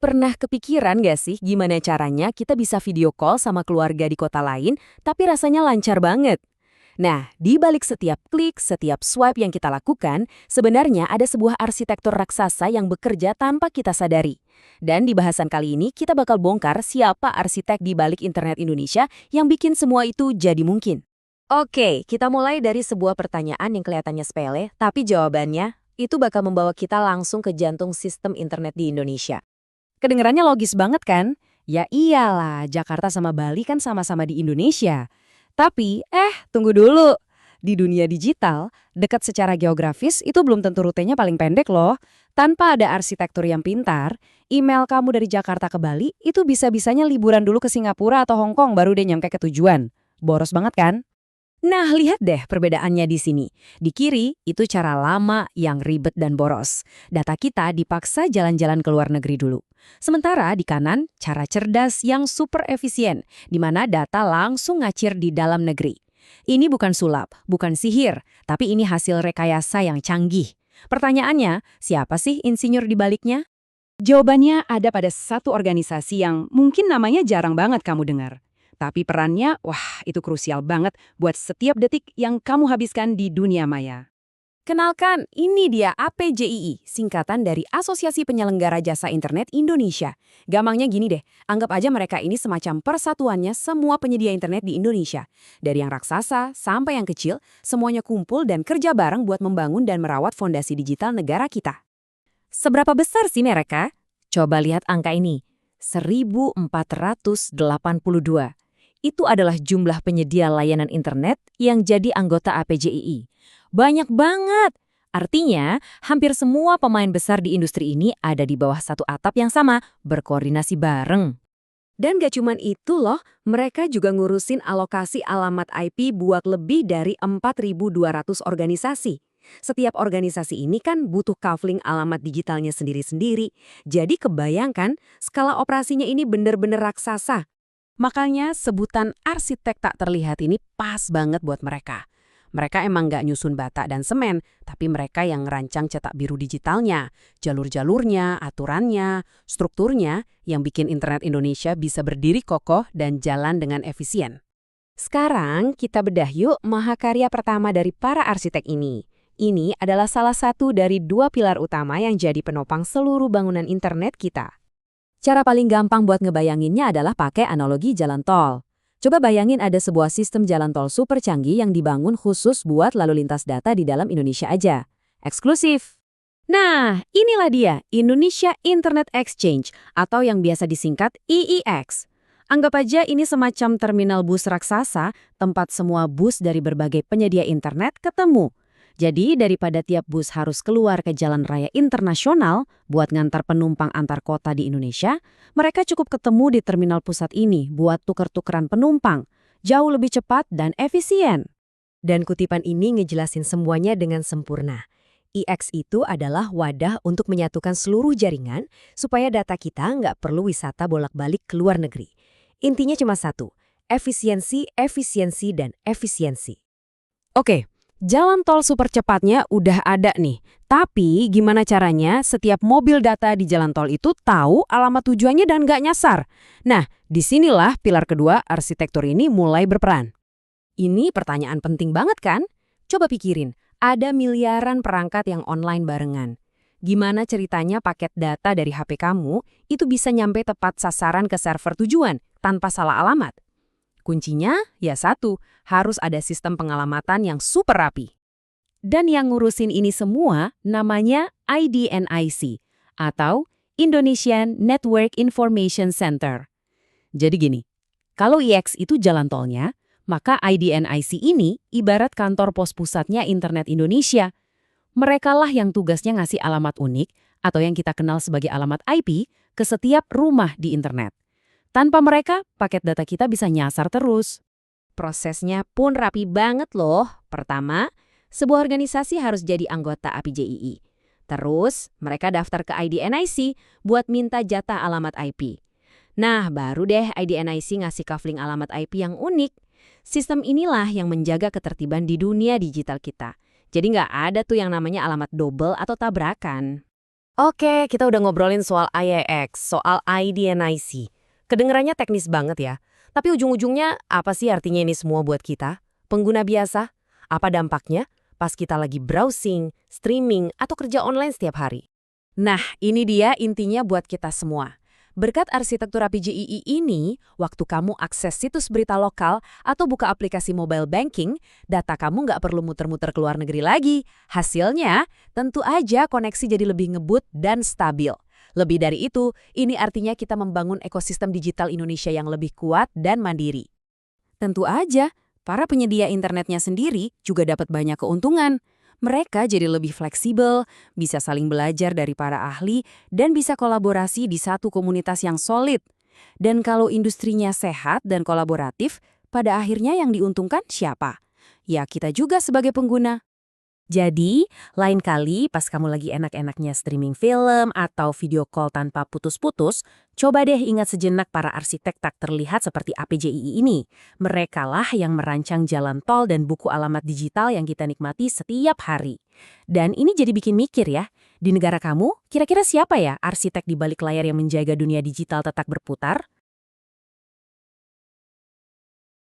Pernah kepikiran gak sih gimana caranya kita bisa video call sama keluarga di kota lain, tapi rasanya lancar banget? Nah, di balik setiap klik, setiap swipe yang kita lakukan, sebenarnya ada sebuah arsitektur raksasa yang bekerja tanpa kita sadari. Dan di bahasan kali ini, kita bakal bongkar siapa arsitek di balik internet Indonesia yang bikin semua itu jadi mungkin. Oke, kita mulai dari sebuah pertanyaan yang kelihatannya sepele, tapi jawabannya itu bakal membawa kita langsung ke jantung sistem internet di Indonesia. Kedengarannya logis banget kan? Ya iyalah, Jakarta sama Bali kan sama-sama di Indonesia. Tapi, tunggu dulu. Di dunia digital, dekat secara geografis itu belum tentu rutenya paling pendek loh. Tanpa ada arsitektur yang pintar, email kamu dari Jakarta ke Bali itu bisa-bisanya liburan dulu ke Singapura atau Hong Kong baru deh nyampe ke tujuan. Boros banget kan? Nah, lihat deh perbedaannya di sini. Di kiri, itu cara lama yang ribet dan boros. Data kita dipaksa jalan-jalan ke luar negeri dulu. Sementara di kanan, cara cerdas yang super efisien, di mana data langsung ngacir di dalam negeri. Ini bukan sulap, bukan sihir, tapi ini hasil rekayasa yang canggih. Pertanyaannya, siapa sih insinyur di baliknya? Jawabannya ada pada satu organisasi yang mungkin namanya jarang banget kamu dengar. Tapi perannya, wah, itu krusial banget buat setiap detik yang kamu habiskan di dunia maya. Kenalkan, ini dia APJII, singkatan dari Asosiasi Penyelenggara Jasa Internet Indonesia. Gampangnya gini deh, anggap aja mereka ini semacam persatuannya semua penyedia internet di Indonesia. Dari yang raksasa sampai yang kecil, semuanya kumpul dan kerja bareng buat membangun dan merawat fondasi digital negara kita. Seberapa besar sih mereka? Coba lihat angka ini, 1.482. Itu adalah jumlah penyedia layanan internet yang jadi anggota APJII. Banyak banget! Artinya, hampir semua pemain besar di industri ini ada di bawah satu atap yang sama, berkoordinasi bareng. Dan gak cuman itu loh, mereka juga ngurusin alokasi alamat IP buat lebih dari 4.200 organisasi. Setiap organisasi ini kan butuh kafling alamat digitalnya sendiri-sendiri. Jadi kebayangkan, skala operasinya ini bener-bener raksasa. Makanya sebutan arsitek tak terlihat ini pas banget buat mereka. Mereka emang nggak nyusun bata dan semen, tapi mereka yang ngerancang cetak biru digitalnya, jalur-jalurnya, aturannya, strukturnya yang bikin internet Indonesia bisa berdiri kokoh dan jalan dengan efisien. Sekarang kita bedah yuk mahakarya pertama dari para arsitek ini. Ini adalah salah satu dari dua pilar utama yang jadi penopang seluruh bangunan internet kita. Cara paling gampang buat ngebayanginnya adalah pakai analogi jalan tol. Coba bayangin ada sebuah sistem jalan tol super canggih yang dibangun khusus buat lalu lintas data di dalam Indonesia aja. Eksklusif. Nah, inilah dia, Indonesia Internet Exchange, atau yang biasa disingkat IIX. Anggap aja ini semacam terminal bus raksasa, tempat semua bus dari berbagai penyedia internet ketemu. Jadi daripada tiap bus harus keluar ke jalan raya internasional buat ngantar penumpang antar kota di Indonesia, mereka cukup ketemu di terminal pusat ini buat tuker-tukeran penumpang, jauh lebih cepat dan efisien. Dan kutipan ini ngejelasin semuanya dengan sempurna. IX itu adalah wadah untuk menyatukan seluruh jaringan supaya data kita nggak perlu wisata bolak-balik ke luar negeri. Intinya cuma satu, efisiensi, efisiensi, dan efisiensi. Oke. Jalan tol super cepatnya udah ada nih, tapi gimana caranya setiap mobil data di jalan tol itu tahu alamat tujuannya dan nggak nyasar? Nah, disinilah pilar kedua arsitektur ini mulai berperan. Ini pertanyaan penting banget kan? Coba pikirin, ada miliaran perangkat yang online barengan. Gimana ceritanya paket data dari HP kamu itu bisa nyampe tepat sasaran ke server tujuan tanpa salah alamat? Kuncinya, ya satu, harus ada sistem pengalamatan yang super rapi. Dan yang ngurusin ini semua namanya IDNIC, atau Indonesian Network Information Center. Jadi gini, kalau IX itu jalan tolnya, maka IDNIC ini ibarat kantor pos pusatnya internet Indonesia. Merekalah yang tugasnya ngasih alamat unik, atau yang kita kenal sebagai alamat IP, ke setiap rumah di internet. Tanpa mereka, paket data kita bisa nyasar terus. Prosesnya pun rapi banget loh. Pertama, sebuah organisasi harus jadi anggota APJII. Terus, mereka daftar ke IDNIC buat minta jatah alamat IP. Nah, baru deh IDNIC ngasih kafling alamat IP yang unik. Sistem inilah yang menjaga ketertiban di dunia digital kita. Jadi nggak ada tuh yang namanya alamat double atau tabrakan. Oke, kita udah ngobrolin soal IIX, soal ID and IC. Kedengarannya teknis banget ya. Tapi ujung-ujungnya apa sih artinya ini semua buat kita? Pengguna biasa? Apa dampaknya pas kita lagi browsing, streaming, atau kerja online setiap hari? Nah, ini dia intinya buat kita semua. Berkat arsitektur APJII ini, waktu kamu akses situs berita lokal atau buka aplikasi mobile banking, data kamu nggak perlu muter-muter ke luar negeri lagi. Hasilnya, tentu aja koneksi jadi lebih ngebut dan stabil. Lebih dari itu, ini artinya kita membangun ekosistem digital Indonesia yang lebih kuat dan mandiri. Tentu aja, para penyedia internetnya sendiri juga dapat banyak keuntungan. Mereka jadi lebih fleksibel, bisa saling belajar dari para ahli, dan bisa kolaborasi di satu komunitas yang solid. Dan kalau industrinya sehat dan kolaboratif, pada akhirnya yang diuntungkan siapa? Ya kita juga sebagai pengguna. Jadi, lain kali pas kamu lagi enak-enaknya streaming film atau video call tanpa putus-putus, coba deh ingat sejenak para arsitek tak terlihat seperti APJII ini. Merekalah yang merancang jalan tol dan buku alamat digital yang kita nikmati setiap hari. Dan ini jadi bikin mikir ya, di negara kamu, kira-kira siapa ya arsitek di balik layar yang menjaga dunia digital tetap berputar?